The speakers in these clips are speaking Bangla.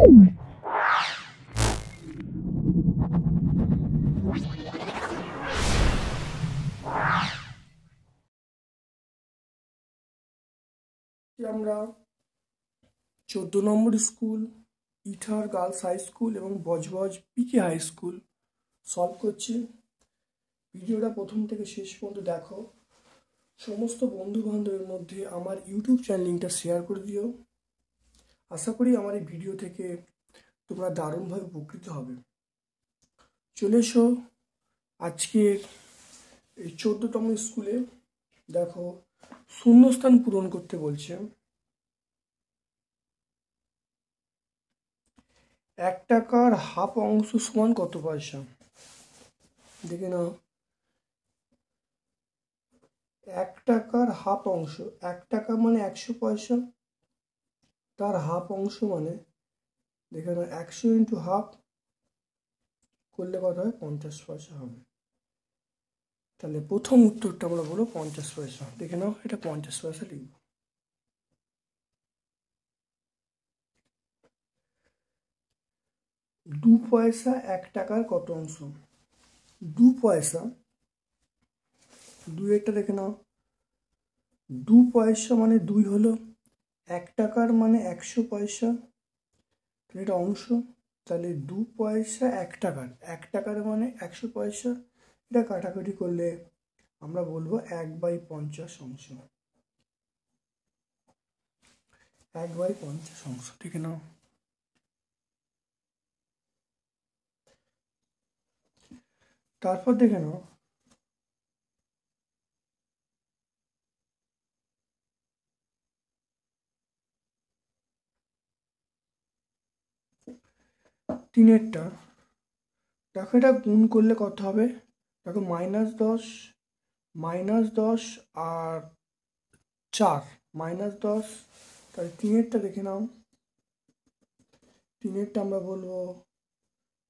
আমরা 14 নম্বর স্কুল ইটার গার্লস হাই স্কুল এবং বজবজ পিকে হাই স্কুল সলভ করছি। ভিডিওটা প্রথম থেকে শেষ পর্যন্ত দেখো। সমস্ত বন্ধু বান্ধবের মধ্যে আমার ইউটিউব চ্যানেল লিঙ্কটা শেয়ার করে দিও। আশা করি আমার এই ভিডিও থেকে তোমরা দারুণভাবে উপকৃত হবে। চলে এসো আজকের এই 14তম স্কুলে। দেখো, শূন্যস্থান পূরণ করতে বলছে। 1 টাকার হাফ অংশ সমান কত পয়সা? দেখে নাও, 1 টাকার হাফ অংশ, 1 টাকা মানে 100 পয়সা, তার হাফ অংশ মানে দেখে নাও 100 ইন্টু হাফ করলে কত হয়? 50 পয়সা হবে। তাহলে প্রথম উত্তরটা আমরা বলবো 50 পয়সা। দেখে নাও, এটা 50 পয়সা লিখব। দু পয়সা 1 টাকার কত অংশ? 2 পয়সা, 2 একটা দেখে নাও, 2 পয়সা মানে 2 হলো, 1 টাকার মানে 100 পয়সা, এটা অংশ। তাহলে 2 পয়সা 1 টাকার, 1 টাকার মানে 100 পয়সা, এটা কাটাকাটি করলে আমরা বলবো 1/50 অংশ। 1/50 অংশ, ঠিক নাও। তারপর দেখে নাও, তিনেরটা দেখো, এটা গুণ করলে কত হবে? দেখো, -10 আর 4 -10, তাহলে তিনেরটা দেখে নাও। তিনেরটা আমরা বলবো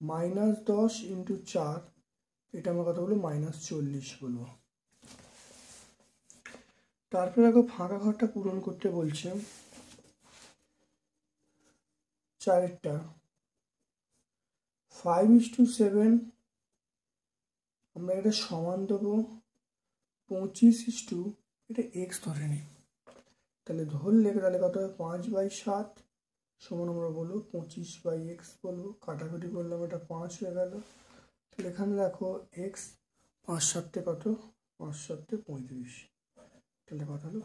-10 ইন্টু 4, এটা আমরা কথা বলবো -40 বলবো। তারপরে দেখো, ফাঁকা ঘরটা পূরণ করতে বলছে। 4টা 5:7, আমরা এটা সমান দেবো 25, এটা x ধরে নিই। তাহলে ধরলে তাহলে কত হবে? 5/7 সমান আমরা বলবো 25/x বলবো। কাটাকুটি করলাম, এটা 5 হয়ে গেল। তাহলে এখানে দেখো x 5 7 কত? 5 7 35, তাহলে কথা হলো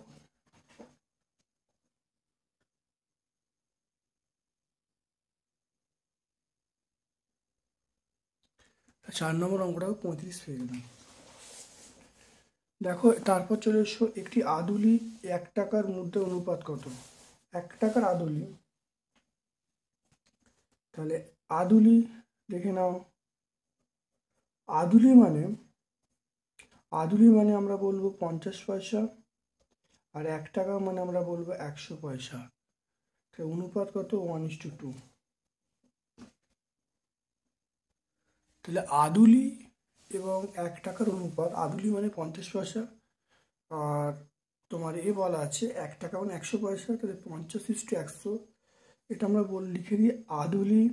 4 নম্বর অঙ্কটা 35 পেয়ে গেলাম। দেখো, তারপর চলে এসো, একটি আদুলি 1 টাকার মধ্যে অনুপাত কত? 1 টাকার আদুলি, তাহলে আদুলি দেখে নাও। আদুলি মানে আমরা বলবো 50 পয়সা, আর 1 টাকা মানে আমরা বলবো 100 পয়সা। তাহলে অনুপাত কত? 1:2। তাহলে আদুলি এবং 1 টাকার অনুপাত, আদুলি মানে 50 পয়সা, আর তোমার বলা আছে 1 টাকা মানে 100 পয়সা, তাহলে 50:100, এটা আমরা লিখে দিই আদুলি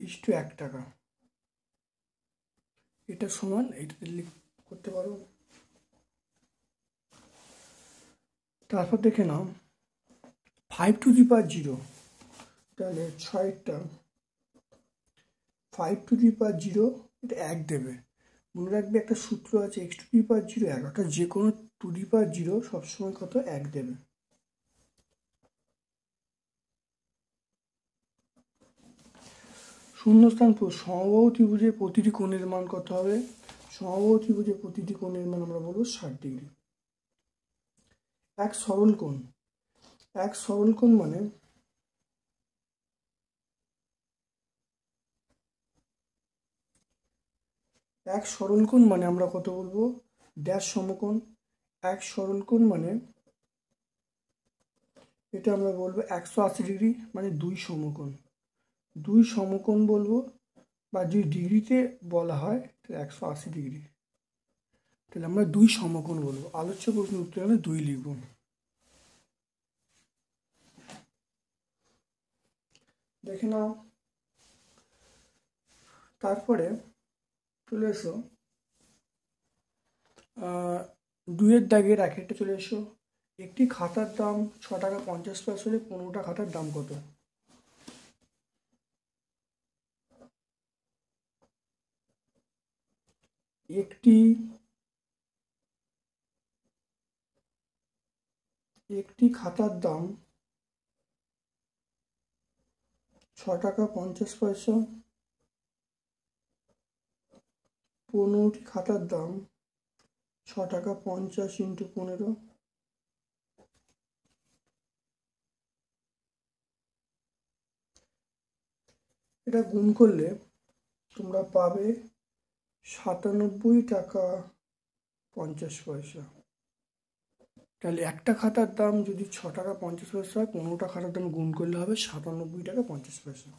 ইস্টু 1 টাকা, এটা সমান, এইটাতে করতে পারো। তারপর দেখে নাও 5^0, তাহলে 6টা 5^0, এটা 1 দেবে। মনে রাখবে একটা সূত্র আছে, x^0 1, অর্থাৎ যে কোনো 2^0 সবসময় কত? 1 দেবে। শূন্যস্থান সমবাহু ত্রিভুজের প্রতিটি কোণের মান কত হবে? সমবাহু ত্রিভুজের প্রতিটি কোণের মান আমরা বলবো 60 ডিগ্রি। এক সরল কোণ মানে আমরা কত বলবো? ড্যাশ সমকোণ। এক সরল কোণ মানে এটা আমরা বলবো 180 ডিগ্রি, মানে 2 সমকোণ। 2 সমকোণ বলবো, বা যদি ডিগ্রিতে বলা হয় তাহলে 180 ডিগ্রি। তাহলে আমরা 2 সমকোণ বলবো। আলোচ্য প্রশ্নের উত্তর হলে 2 লিখব। দেখে নাও। তারপরে চলে এসো 2-এর দাগের একটা চলে এসো। একটি খাতার দাম 6 টাকা 50 পয়সা হলে 15টা খাতার দাম কত? একটি খাতার দাম 6 টাকা 50 পয়সা, 15টি খাতার দাম 6 টাকা 50 × 15। এটা গুণ করলে তোমরা পাবে 97 টাকা 50 পয়সা। তাহলে একটা খাতার দাম যদি 6 টাকা 50 পয়সা হয়, 15টা খাতার দাম গুণ করলে হবে 97 টাকা 50 পয়সা।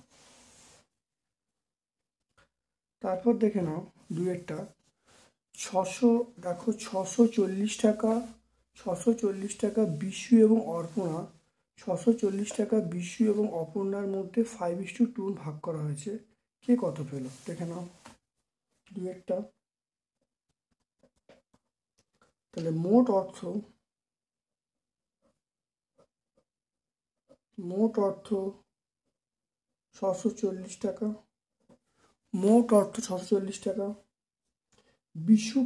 তারপর দেখে নাও 2-এরটা। দেখো 640 টাকা, 640 টাকা বিশু এবং অর্পণা, 640 টাকা বিশু এবং অপর্ণার মধ্যে 5:2 ভাগ করা হয়েছে। কে কত পেল? দেখে নাও 2-এরটা। তাহলে মোট অর্থ 640 টাকা। মোট অর্থ 640 টাকা। বিশু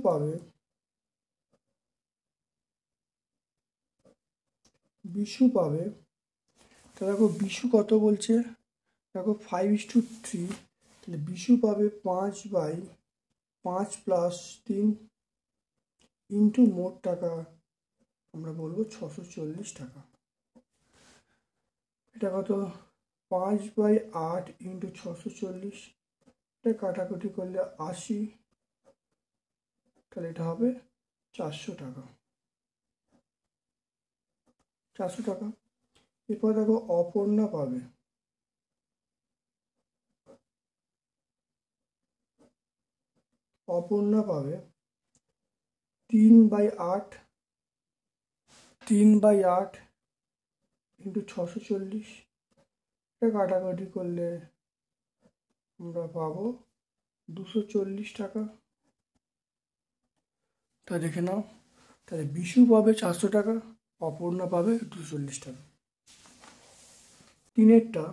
পাবে তা দেখো বিশু কত বলছে, দেখো 5:3। তাহলে বিশু পাবে 5/5 + 3 ইন্টু মোট টাকা আমরা বলবো 640 টাকা। এটা কত? 5/8 × 640। এটা কাটাকুটি করলে 80। তাহলে এটা হবে 400 টাকা। এরপর দেখো অপর্ণা পাবে 3/8 × 640। এটা কাটাকাটি করলে আমরা পাবো 240 টাকা। তা দেখে নাও। তাহলে বিশু পাবে 400 টাকা, অপর্ণা পাবে 240 টাকা। 3-এরটা।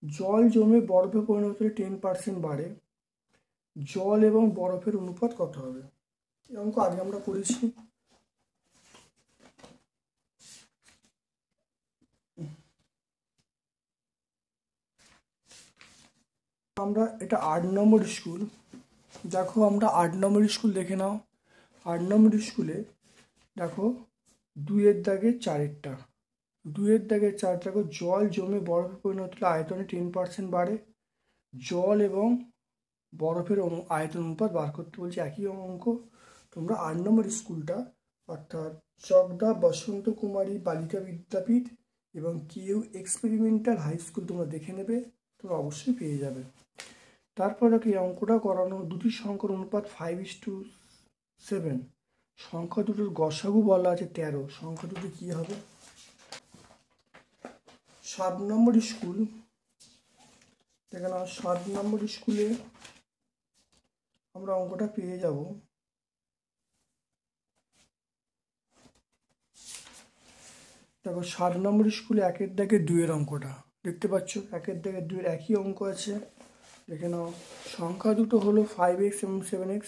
জল জমে বরফে পরিণত হলে 10% বাড়ে, জল এবং বরফের অনুপাত কত হবে? এই অঙ্ক আগে আমরা করেছি। আমরা এটা 8 নম্বর স্কুল। দেখো আমরা 8 নম্বর স্কুল দেখে নাও। 8 নম্বর স্কুলে দেখো 2-এর দাগে 4-এরটা। 2-এর দাগে 4 দেখো জল জমে বরফে পরিণত হলে আয়তনে 10% বাড়ে, জল এবং বরফের আয়তন অনুপাত বার করতে বলছে। একই অঙ্ক তোমরা 8 নম্বর স্কুলটা অর্থাৎ চকদা বসন্ত কুমারী বালিকা বিদ্যাপীঠ এবং কিউ এক্সপেরিমেন্টাল হাই স্কুল তোমরা দেখে নেবে, তোমরা অবশ্যই পেয়ে যাবে। তারপরে কি অঙ্কটা করানো, দুটি সংখ্যার অনুপাত 5:7। সংখ্যা দুটোর গসাগু বলা আছে 13। সংখ্যা দুটো কি হবে? 7 নম্বর স্কুল দেখে নাও। 7 নম্বর স্কুলে আমরা অঙ্কটা পেয়ে যাব। দেখো 7 নম্বর স্কুলে 1-এর দাগে 2-এর অঙ্কটা দেখতে পাচ্ছ। 1-এর দাগে 2-এর একই অঙ্ক আছে। দেখে নাও। সংখ্যা দুটো হলো 5x এবং 7x,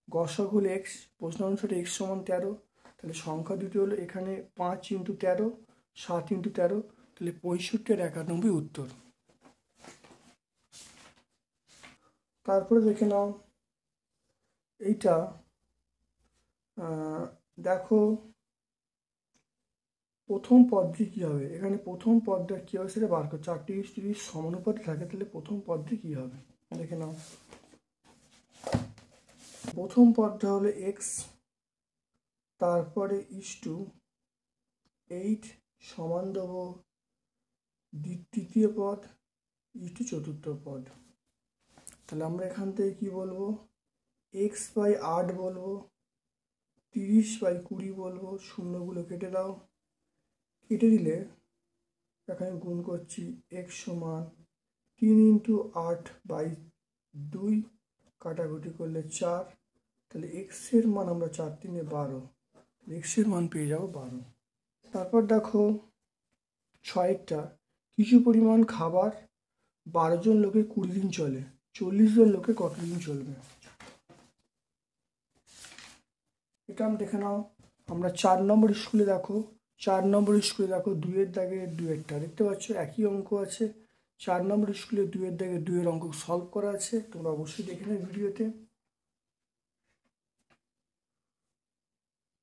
গসাগু হলো x, প্রশ্ন অনুসারে x = 13। তাহলে সংখ্যা দুটো হলো এখানে 5 × 13, 7 × 13, তাহলে 65 আর 91 উত্তর। তারপরে দেখে নাও এইটা। দেখো প্রথম পদটি কী হবে? এখানে প্রথম পদটা কী হবে সেটা বার করো। 4টি যদি সমানুপাতে থাকে তাহলে প্রথম পদটি কী হবে দেখে নাও। প্রথম পদটা হলো x, তারপরে = 8 সমান দেবো তৃতীয় পদ চতুর্থ পদ। তাহলে আমরা এখান থেকে কি বলবো? x/8 বলবো, 30/20 বলবো। শূন্যগুলো কেটে দাও। কেটে দিলে এখানে গুণ করছি x = 3 ইন্টু 8/2 কাটাকুটি করলে 4, তাহলে এক্সের মান আমরা 4 3 12, এক্সের মান পেয়ে যাবো 12। তারপর দেখো 6টা, কিছু পরিমাণ খাবার 12 জন লোকে 20 দিন চলে, 40 জন লোকে কতদিন চলবে? এটা আমি দেখে নাও। আমরা 4 নম্বর স্কুলে দেখো 2-এর দাগের 2-এরটা দেখতে পাচ্ছ, একই অঙ্ক আছে। 4 নম্বর স্কুলে 2-এর দাগের 2-এর অঙ্ক সলভ করা আছে, তোমরা অবশ্যই দেখে নেবে ভিডিওতে।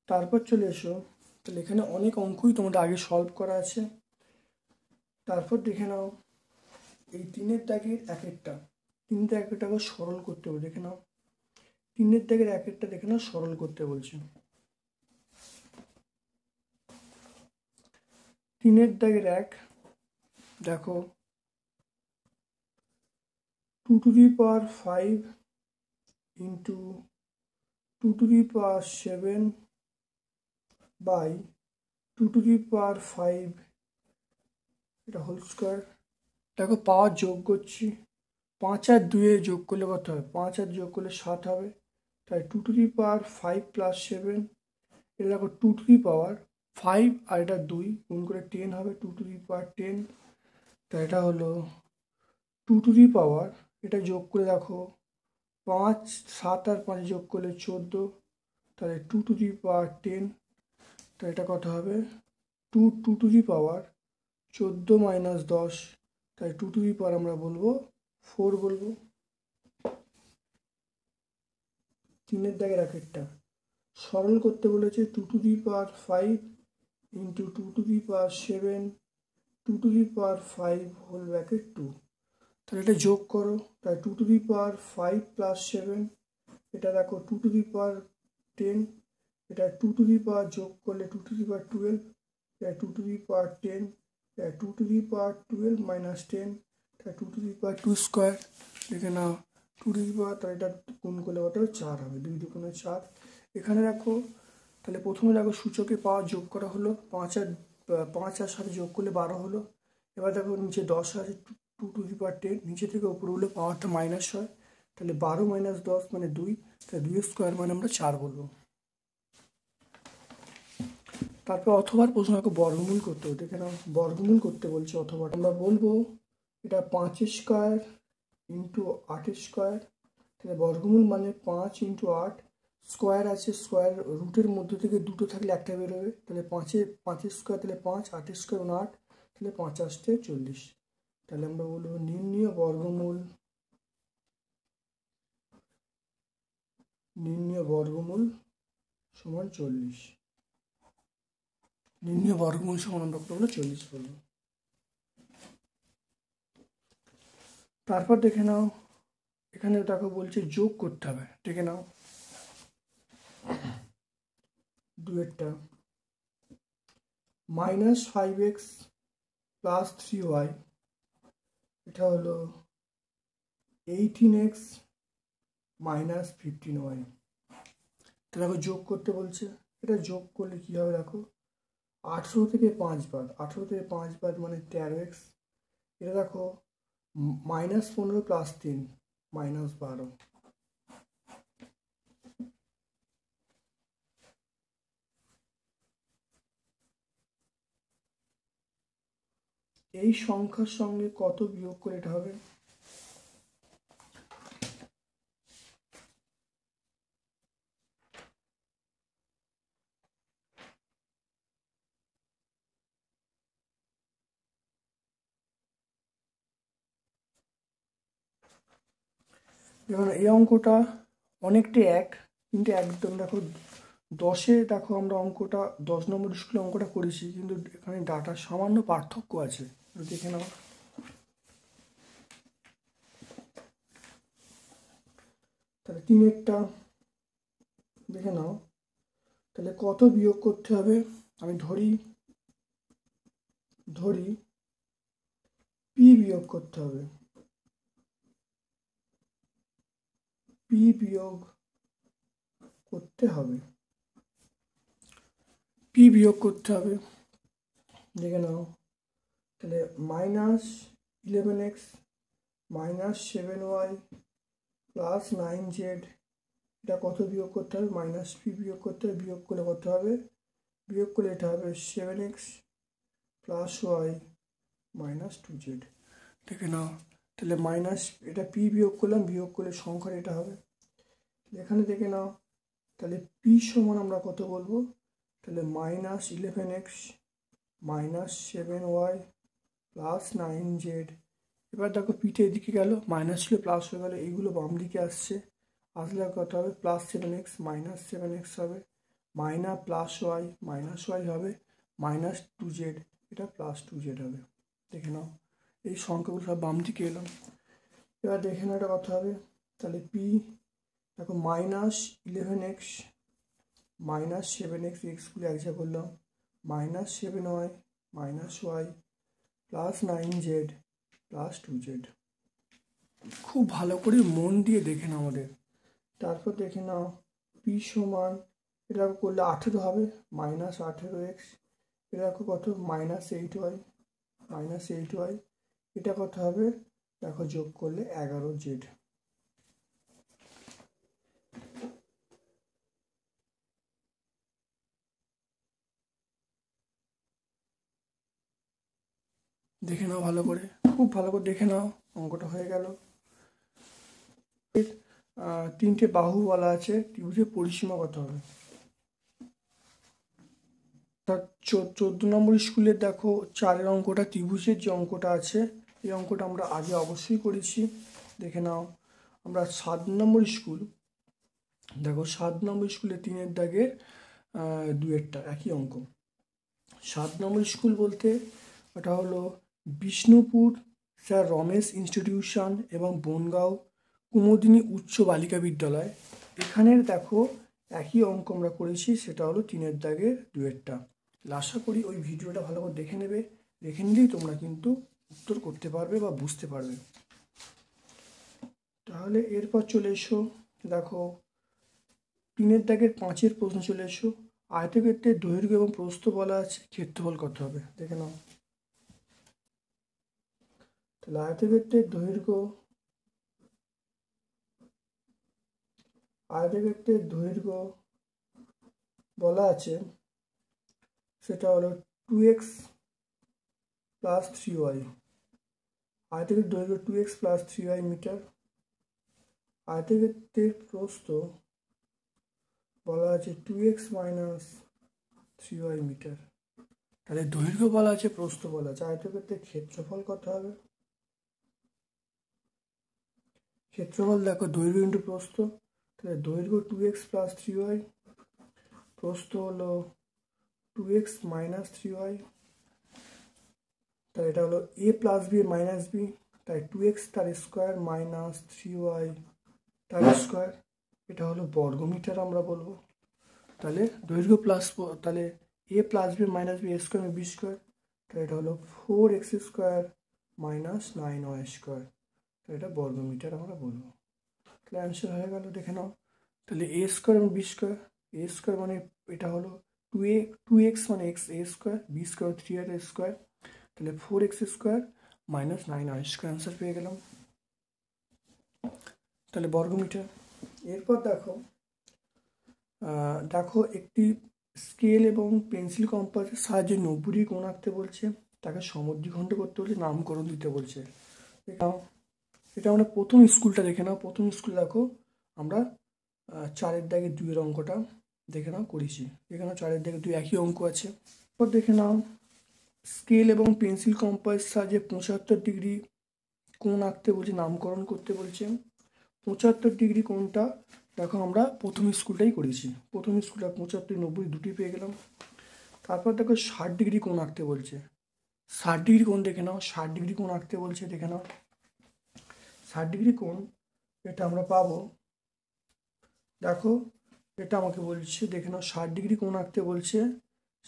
তারপর চলে এসো, তাহলে এখানে অনেক অঙ্কই তোমাদের আগে সলভ করা আছে। তারপর দেখে নাও এই 3-এর দাগের 1-একটা, 3-টা 1-একটাকে সরল করতে হবে। দেখে নাও 3-এর দাগের 1-একটা দেখে নাও সরল করতে বলছে। 3-এর দাগের 1 দেখো 2 to the power 5 into 2 to the power 7 by 2 to the power 5 এটা হোল স্কোয়ার। দেখো পাওয়ার যোগ করছি, 5 আর 2 যোগ করলে কত হবে? 5 আর যোগ করলে 7 হবে, তাই 2 টু দি পাওয়ার 5 প্লাস 7, এটা দেখো 2 টু দি পাওয়ার 5 আর এটা 2 গুণ করে 10 হবে, 2 টু দি পাওয়ার 10, তাই এটা হলো 2 টু দি পাওয়ার, এটা যোগ করে দেখো 5 7 আর 5 যোগ করলে 14, তাহলে 2 টু দি পাওয়ার 10, তাই এটা কত হবে? 2 টু দি পাওয়ার 14 মাইনাস 10, তাই 2 টু দি পাওয়ার আমরা বলবো 4 বলবো। 3-এর দাগের 1-একটা সরল করতে বলেছে, 2 to the power 5 into 2 to the power 7 2 to the power 5 whole bracket 2, তাহলে এটা যোগ করো, তাই 2 টু দি পাওয়ার 5 প্লাস 7, এটা দেখো 2 টু দি পাওয়ার 10, এটা 2 টু দি পাওয়ার যোগ করলে 2 টু দি পাওয়ার 12, এটা 2 টু দি পাওয়ার 10, এটা 2 টু দি পাওয়ার 12 মাইনাস 10, এটা 2 টু দি পাওয়ার 2 স্কোয়ার। দেখে নাও 2 টু দি পাওয়ার, তাহলে এটা গুণ করলে কত হবে? 4 হবে, 2 2 4। এখানে দেখো তাহলে প্রথমে দেখো সূচকে পাওয়ার যোগ করা হলো, 5 আর 7 যোগ করলে 12 হলো। এবার দেখো নিচে 10 আছে, 2 টু দি পাওয়ার 10, নিচে থেকে উপরে উঠলে পাওয়ারটা মাইনাস হয়, তাহলে 12 মাইনাস 10 মানে 2, তাহলে 2 স্কোয়ার মানে আমরা 4 বলবো। তারপর অথবা প্রশ্ন দেখো বর্গমূল করতে হবে। দেখে নাও বর্গমূল করতে বলছে, অথবা আমরা বলবো এটা 5 স্কোয়ার ইন্টু 8 স্কোয়ার, তাহলে বর্গমূল মানে 5 ইন্টু 8, স্কোয়ার আছে, স্কোয়ার রুটের মধ্যে থেকে দুটো থাকলে একটা বেরোবে, তাহলে 5 স্কোয়ার তাহলে 5, 8 স্কোয়ার 8, তাহলে 5 8 40, তাহলে আমরা বলবো নির্ণীয় বর্গমূল সমান 40। নির্ণীয় বর্গমূল সমান আমরা করবো 40 বলবো। তারপর দেখে নাও এখানে দেখো বলছে যোগ করতে হবে। দেখে নাও 2-এরটা মাইনাস 5x প্লাস 3y, এটা হলো 18x মাইনাস 15y, তো দেখো যোগ করতে বলছে, এটা যোগ করলে কী হবে? দেখো 18 থেকে 5 বাদ, 18 থেকে 5 বাদ মানে 13x, এটা দেখো মাইনাস 15 প্লাস 3 মাইনাস 12, এই সংখ্যার সঙ্গে কত বিয়োগ করে এটা হবে? যেমন এই অঙ্কটা অনেকটাই এক, কিন্তু একদম দেখো 10-এ দেখো আমরা অঙ্কটা 10 নম্বর স্কুলে অঙ্কটা করেছি, কিন্তু এখানে ডাটার সামান্য পার্থক্য আছে, দেখে নাও। তাহলে 3-এরটা দেখে নাও, তাহলে কত বিয়োগ করতে হবে? আমি ধরি পি বিয়োগ করতে হবে, পি বিয়োগ করতে হবে, পি বিয়োগ করতে হবে। দেখে নাও তাহলে minus 11x -7y plus 9z, এটা কত বিয়োগ করতে হবে? -p বিয়োগ করতে হবে। বিয়োগ করলে কত হবে? বিয়োগ করলে এটা হবে 7x plus y minus 2z। দেখে নাও, তাহলে মাইনাস এটা p বিয়োগ করলাম, বিয়োগ করলে সংখ্যার এটা হবে। এখানে দেখে নাও, তাহলে p সমান আমরা কত বলবো? তাহলে -11x minus 7y plus 9z। এবার দেখো পিঠে এদিকে গেল, মাইনাস ছিল প্লাস হয়ে গেল, এইগুলো বাম দিকে আসছে, আসলে কত হবে? +7x মাইনাস 7x হবে, প্লাস ওয়াই মাইনাস ওয়াই হবে, -2z, এটা +2z হবে। দেখে নাও, এই সংখ্যাগুলো সব বাম দিকে এলাম। এবার দেখে নাও এটা কত হবে? তাহলে পি দেখো -11x মাইনাস 7x, এক্সগুলো এক জায়গায় করলাম, -7y minus Y plus 9z plus 2z। খুব ভালো করে মন দিয়ে দেখে নাও আমাদের। তারপর দেখে নাও পি সমান, এটা করলে 18 হবে, -18x, এটা কত? -8y -8y, এটা কত হবে? দেখো যোগ করলে 11z। দেখে নাও ভালো করে, খুব ভালো করে দেখে নাও, অঙ্কটা হয়ে গেল। তিনটে বাহু বলা আছে, ত্রিভুজের পরিসীমা কত হবে? 14 নম্বর স্কুলের দেখো 4-এর অঙ্কটা, ত্রিভুজের যে অঙ্কটা আছে, এই অঙ্কটা আমরা আগে অবশ্যই করেছি। দেখে নাও, আমরা 7 নম্বর স্কুল, দেখো 7 নম্বর স্কুলে 3-এর দাগের 2-এরটা একই অঙ্ক। 7 নম্বর স্কুল বলতে ওটা হলো বিষ্ণুপুর স্যার রমেশ ইনস্টিটিউশন এবং বনগাঁও কুমুদিনী উচ্চ বালিকা বিদ্যালয়। এখানের দেখো একই অঙ্ক আমরা করেছি, সেটা হলো 3-এর দাগের 2-এরটা। আশা করি ওই ভিডিওটা ভালো করে দেখে নেবে, দেখে নিলেই তোমরা কিন্তু উত্তর করতে পারবে বা বুঝতে পারবে। তাহলে এরপর চলে এসো, দেখো 3-এর দাগের 5-এর প্রশ্ন চলে এসো। আয়তক্ষেত্রের দৈর্ঘ্য এবং প্রস্থ বলা আছে, ক্ষেত্রফল কত হবে? দেখে নাও, তাহলে আয়তক্ষেত্রের দৈর্ঘ্য বলা আছে, সেটা হলো 2x প্লাস 3y। আয়তক্ষেত্রের দৈর্ঘ্য 2x প্লাস 3y মিটার। আয়তক্ষেত্রের প্রস্থ বলা আছে 2x মাইনাস 3y মিটার। তাহলে দৈর্ঘ্য বলা আছে, প্রস্থ বলা আছে, আয়তক্ষেত্রের ক্ষেত্রফল কত হবে? ক্ষেত্রফল দেখো দৈর্ঘ্য ইন্টু প্রস্থ, তাহলে দৈর্ঘ্য 2x প্লাস 3y, প্রস্থ হলো 2x মাইনাস 3y, তাহলে এটা হলো a plus B minus B, তাই 2x তার স্কোয়ার মাইনাস 3y তার স্কোয়ার, এটা হলো বর্গমিটার আমরা বলবো। তাহলে দৈর্ঘ্য প্লাস, তাহলে a plus B minus B square B square, তাহলে এটা হলো 4x square minus 9y square, তাহলে এটা বর্গমিটার আমরা বলবো। তাহলে অ্যান্সার হয়ে গেল। দেখে নাও, তাহলে a স্কোয়ার এবং বি স্কোয়ার, a স্কোয়ার মানে এটা হলো 2x মানে x a square, B square 3r square, তাহলে 4x square minus 9y square, answer পেয়ে গেলাম। তাহলে বর্গমিটার। এরপর দেখো একটি স্কেল এবং পেন্সিল কম্পাসের সাহায্যে 90 কোণ আঁকতে বলছে, তাকে সমদ্বিখণ্ড করতে বলছে, নামকরণ দিতে বলছে। দেখাও, এটা আমরা প্রথম স্কুলটা দেখে নাও। প্রথম স্কুল দেখো আমরা 4-এর দাগে 2-এর অঙ্কটা দেখে নাও করেছি। দেখে নাও 4-এর দাগে 2 একই অঙ্ক আছে। এরপর দেখে নাও স্কেল এবং পেন্সিল কম্পাসের সাহায্যে 75 ডিগ্রি কোণ আঁকতে বলছে, নামকরণ করতে বলছে। 75 ডিগ্রি কোণটা দেখো আমরা প্রথম স্কুলটাই করেছি। প্রথম স্কুলটা 75, 90 দুটি পেয়ে গেলাম। তারপর দেখো 60 ডিগ্রি কোণ আঁকতে বলছে। 60 ডিগ্রি কোণ দেখে নাও, 60 ডিগ্রি কোণ আঁকতে বলছে। দেখে নাও 60 ডিগ্রি কোণ এটা আমরা পাবো, দেখো এটা আমাকে বলছে। দেখে নাও 60 ডিগ্রি কোণ আঁকতে বলছে,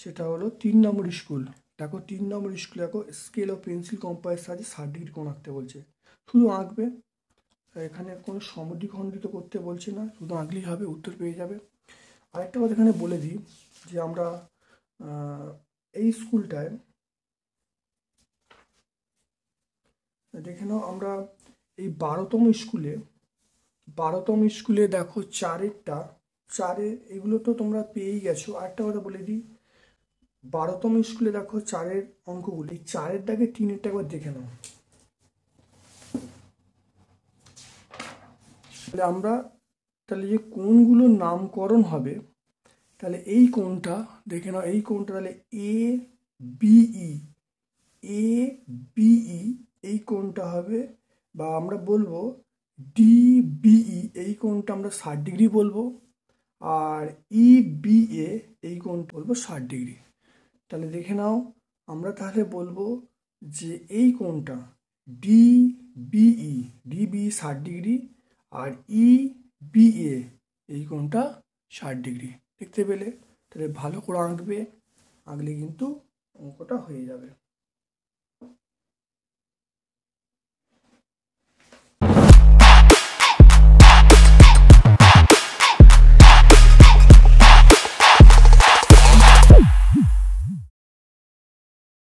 সেটা হলো 3 নম্বর স্কুল। দেখো 3 নম্বর স্কুল, দেখো স্কেল ও পেন্সিল কম্পাসের সাহায্যে 60 ডিগ্রি কোণ আঁকতে বলছে, শুধু আঁকবে, এখানে কোনো সমদ্বিখণ্ডিত করতে বলছে না, শুধু আঁকলেই হবে, উত্তর পেয়ে যাবে। আরেকটা কথা এখানে বলে দিই যে আমরা এই স্কুলটায় দেখে নাও, আমরা এই 12তম স্কুলে দেখো চারের এগুলো তো তোমরা পেয়েই গেছো। আরেকটা কথা বলে দিই, 12তম স্কুলে দেখো চারের অঙ্কগুলি, চারের দাগে 3-এরটা একবার দেখে নাও। তাহলে আমরা যে কোণগুলোর নামকরণ হবে, তাহলে এই কোণটা দেখে নাও, এই কোণটা তাহলে এ বিই, এই কোণটা হবে, বা আমরা বলবো ডিবিই, এই কোণটা আমরা 60 ডিগ্রি বলবো, আর ইবিএ এই কোণটা বলবো 60 ডিগ্রি। তাহলে দেখে নাও, আমরা তাহলে বলবো যে এই কোণটা ডিবিই 60 ডিগ্রি, আর ইবিএ এই কোণটা 60 ডিগ্রি। দেখতে পেলে? তাহলে ভালো করে আঁকবে, আঁকলে কিন্তু অঙ্কটা হয়ে যাবে।